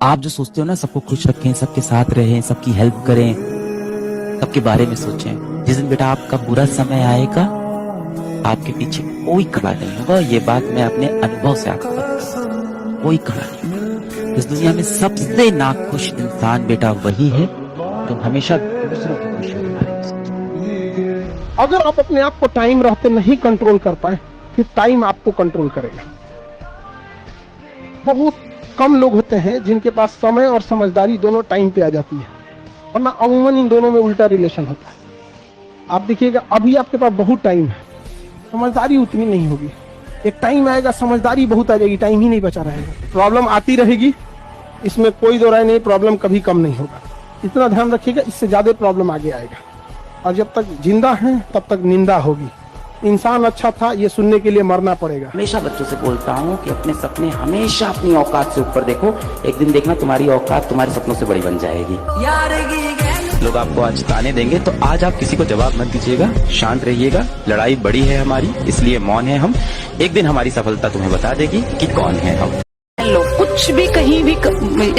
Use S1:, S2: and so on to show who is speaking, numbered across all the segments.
S1: आप जो सोचते हो ना सबको खुश रखें, सबके साथ रहें, सबकी हेल्प करें, सबके बारे में सोचें, जिस दिन बेटा आपका बुरा समय आएगा आपके पीछे कोई खड़ा नहीं होगा। ये बात मैं अपने अनुभव से आपको बताता हूं, कोई खड़ा नहीं होगा। इस दुनिया में सबसे नाखुश इंसान बेटा वही है जो हमेशा दूसरों की खुशी में रहे।
S2: अगर आप अपने आप को टाइम रहते नहीं कंट्रोल कर पाए, फिर टाइम आपको कंट्रोल करेगा। बहुत कम लोग होते हैं जिनके पास समय और समझदारी दोनों टाइम पे आ जाती है, वरना अमूमन इन दोनों में उल्टा रिलेशन होता है। आप देखिएगा अभी आपके पास बहुत टाइम है, समझदारी उतनी नहीं होगी। एक टाइम आएगा समझदारी बहुत आ जाएगी, टाइम ही नहीं बचा रहेगा। प्रॉब्लम आती रहेगी, इसमें कोई दो राय नहीं, प्रॉब्लम कभी कम नहीं होगा। इतना ध्यान रखिएगा, इससे ज्यादा प्रॉब्लम आगे आएगा। और जब तक जिंदा हैं तब तक निंदा होगी। इंसान अच्छा था ये सुनने के लिए मरना पड़ेगा।
S1: हमेशा बच्चों से बोलता हूँ कि अपने सपने हमेशा अपनी औकात से ऊपर देखो, एक दिन देखना तुम्हारी औकात तुम्हारे सपनों से बड़ी बन जाएगी। लोग आपको आज ताने देंगे तो आज आप किसी को जवाब मत दीजिएगा, शांत रहिएगा। लड़ाई बड़ी है हमारी, इसलिए मौन है हम। एक दिन हमारी सफलता तुम्हें बता देगी कि कौन है हम।
S3: लो कुछ भी कहीं भी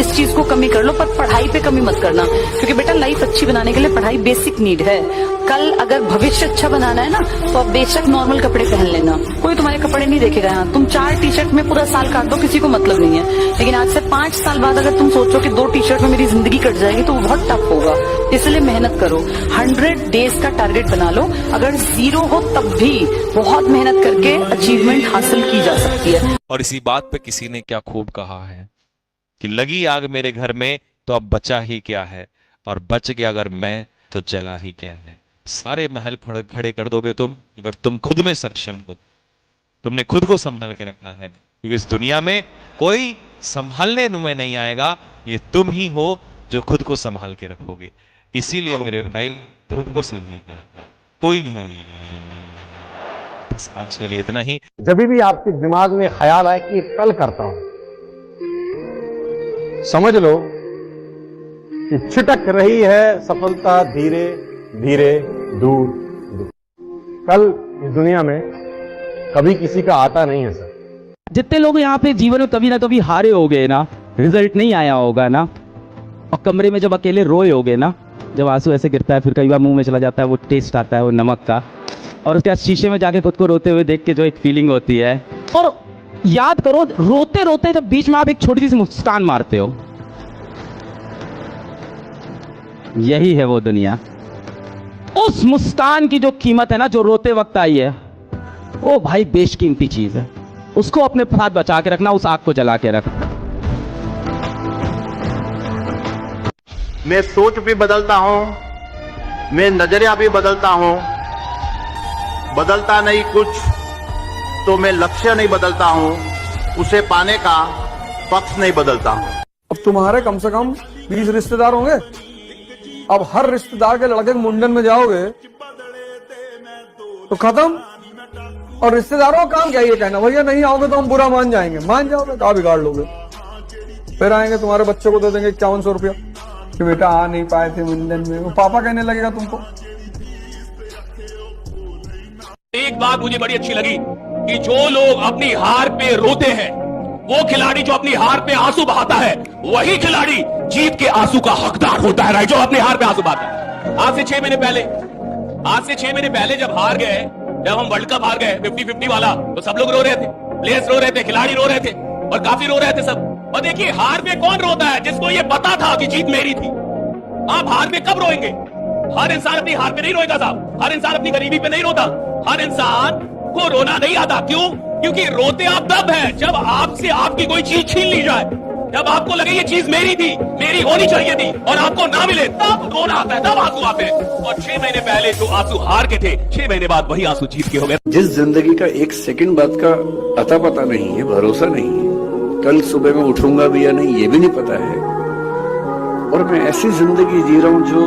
S3: इस चीज को कमी कर लो, पर पढ़ाई पे कमी मत करना, क्योंकि बेटा लाइफ अच्छी बनाने के लिए पढ़ाई बेसिक नीड है। कल अगर भविष्य अच्छा बनाना है ना तो आप बेशक नॉर्मल कपड़े पहन लेना, कोई तुम्हारे कपड़े नहीं देखेगा। यहाँ तुम 4 टी-शर्ट में पूरा साल काट दो, किसी को मतलब नहीं है। लेकिन आज से 5 साल बाद अगर तुम सोचो कि 2 टी-शर्ट में मेरी जिंदगी कट जाएगी तो बहुत टफ होगा। इसलिए मेहनत करो, 100 डेज का टारगेट बना लो। अगर 0 हो तब भी बहुत मेहनत करके अचीवमेंट हासिल की जा सकती है।
S4: और इसी बात पे किसी ने क्या खूब कहा है कि लगी आग मेरे घर में तो अब बचा ही क्या है, और बच गया अगर मैं तो जला ही क्या है। सारे महल खड़े कर दोगे तुम अगर तुम खुद में सक्षम हो, तुमने खुद को संभाल के रखना है, क्योंकि इस दुनिया में कोई संभालने में नहीं आएगा, ये तुम ही हो जो खुद को संभाल के रखोगे। इसीलिए मेरे भाई तुमको संभालना, कोई नहीं। आज के लिए इतना ही।
S5: जब भी आपके दिमाग में ख्याल आए कि कल करता हूं, समझ लो कि छिटक रही है सफलता धीरे धीरे दूर दूर। कल इस दुनिया में कभी किसी का आता नहीं है सर।
S6: जितने लोग यहाँ पे जीवन में कभी ना कभी हारे हो गए ना, रिजल्ट नहीं आया होगा ना, और कमरे में जब अकेले रोए होगे ना, जब आंसू ऐसे गिरता है, फिर कई बार मुंह में चला जाता है वो टेस्ट आता है वो नमक का, और उसके बाद शीशे में जाके खुद को रोते हुए देख के जो एक फीलिंग होती है। और याद करो रोते रोते जब बीच में आप एक छोटी सी मुस्कान मारते हो, यही है वो दुनिया। उस मुस्कान की जो कीमत है ना, जो रोते वक्त आई है, वो भाई बेशकीमती चीज है। उसको अपने साथ बचा के रखना, उस आग को जला के रखना।
S7: मैं सोच भी बदलता हूं, मैं नजरिया भी बदलता हूं, बदलता नहीं कुछ तो मैं लक्ष्य नहीं बदलता हूं, उसे पाने का पक्ष नहीं बदलता हूं।
S8: अब तुम्हारे कम से कम 20 रिश्तेदार होंगे। अब हर रिश्तेदार के लड़के के मुंडन में जाओगे तो खत्म। और रिश्तेदारों का काम क्या ये कहना भैया नहीं आओगे तो हम बुरा मान जाएंगे। मान जाओगे कहा बिगाड़ लोगे। फिर आएंगे तुम्हारे बच्चे को दे देंगे 5100 रुपया कि बेटा आ नहीं पाए थे मुंडन में, वो पापा कहने लगेगा तुमको।
S9: एक बात मुझे बड़ी अच्छी लगी कि जो लोग अपनी हार पे रोते हैं, वो खिलाड़ी जो अपनी हार पे आंसू बहाता है, वही खिलाड़ी जीत के आंसू का हकदार होता है। राइट, जो अपनी हार पे आंसू बहाता है। आज से 6 महीने पहले जब हार गए, जब हम वर्ल्ड कप हार गए 50-50 वाला, तो सब लोग रो रहे थे, प्लेयर्स रो रहे थे, खिलाड़ी रो रहे थे, और काफी रो रहे थे सब। और देखिए हार में कौन रोता है? जिसको ये पता था कि जीत मेरी थी। आप हार में कब रोएंगे? हर इंसान अपनी हार पे नहीं रोएगा साहब, हर इंसान अपनी गरीबी पे नहीं रोता, हर इंसान को रोना नहीं आता। क्यों? क्योंकि रोते आप तब हैं जब आपसे आपकी कोई चीज छीन ली जाए, जब आपको लगे ये चीज मेरी थी, मेरी होनी चाहिए थी, और आपको ना मिले, तब रोना आता है, तब आंसू आते हैं। और 6 महीने पहले जो आंसू हार के थे, 6 महीने बाद वही आंसू जीत के हो गए।
S10: जिस जिंदगी का एक सेकंड बाद का अता पता नहीं है, भरोसा नहीं है, कल सुबह में उठूंगा भी या नहीं ये भी नहीं पता है, और मैं ऐसी जिंदगी जी रहा हूं जो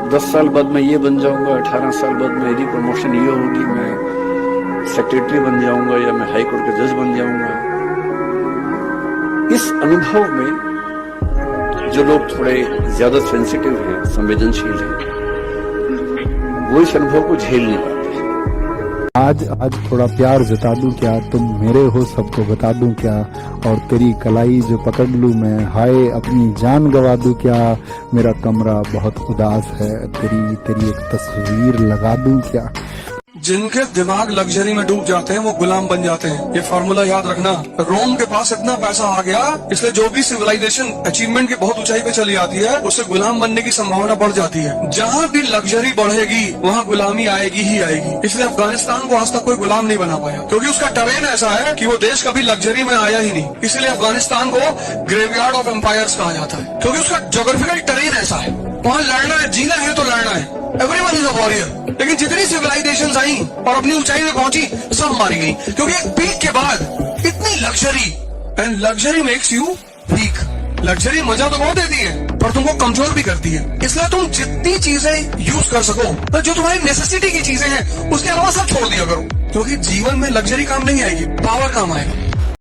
S10: 10 साल बाद मैं ये बन जाऊंगा, 18 साल बाद मेरी प्रमोशन ये होगी, मैं सेक्रेटरी बन जाऊंगा या मैं हाई कोर्ट का जज बन जाऊंगा। इस अनुभव में जो लोग थोड़े ज्यादा सेंसिटिव हैं, संवेदनशील हैं, वो इस अनुभव को झेल नहीं पाते।
S11: आज थोड़ा प्यार जता दूं क्या, तुम मेरे हो सबको बता दूं क्या, और तेरी कलाई जो पकड़ लूं मैं, हाय अपनी जान गवा दूं क्या, मेरा कमरा बहुत उदास है, तेरी एक तस्वीर लगा दूं क्या।
S8: जिनके दिमाग लग्जरी में डूब जाते हैं वो गुलाम बन जाते हैं। ये फॉर्मूला याद रखना। रोम के पास इतना पैसा आ गया, इसलिए जो भी सिविलाइजेशन अचीवमेंट की बहुत ऊंचाई पे चली जाती है उससे गुलाम बनने की संभावना बढ़ जाती है। जहाँ भी लग्जरी बढ़ेगी वहाँ गुलामी आएगी ही आएगी। इसलिए अफगानिस्तान को आज तक कोई गुलाम नहीं बना पाया, क्योंकि उसका टरेन ऐसा है कि वो देश कभी लग्जरी में आया ही नहीं। इसलिए अफगानिस्तान को ग्रेवयार्ड ऑफ एम्पायर्स कहा जाता है, क्योंकि उसका जोग्राफिकल टरेन ऐसा है। वहाँ लड़ना है, जीना है तो लड़ना है। Everyone is a warrior. लेकिन जितनी सिविलाइजेशंस आई और अपनी ऊंचाई में पहुंची, सब मारी गई, क्योंकि एक पीक के बाद इतनी luxury, and luxury makes you weak. Luxury मजा तो बहुत देती है पर तुमको कमजोर भी करती है। इसलिए तुम जितनी चीजें यूज कर सको, तो जो तुम्हारी नेसेसिटी की चीजें हैं उसके अलावा सब छोड़ दिया करो, क्योंकि जीवन में लग्जरी काम नहीं आएगी, पावर काम आएगा।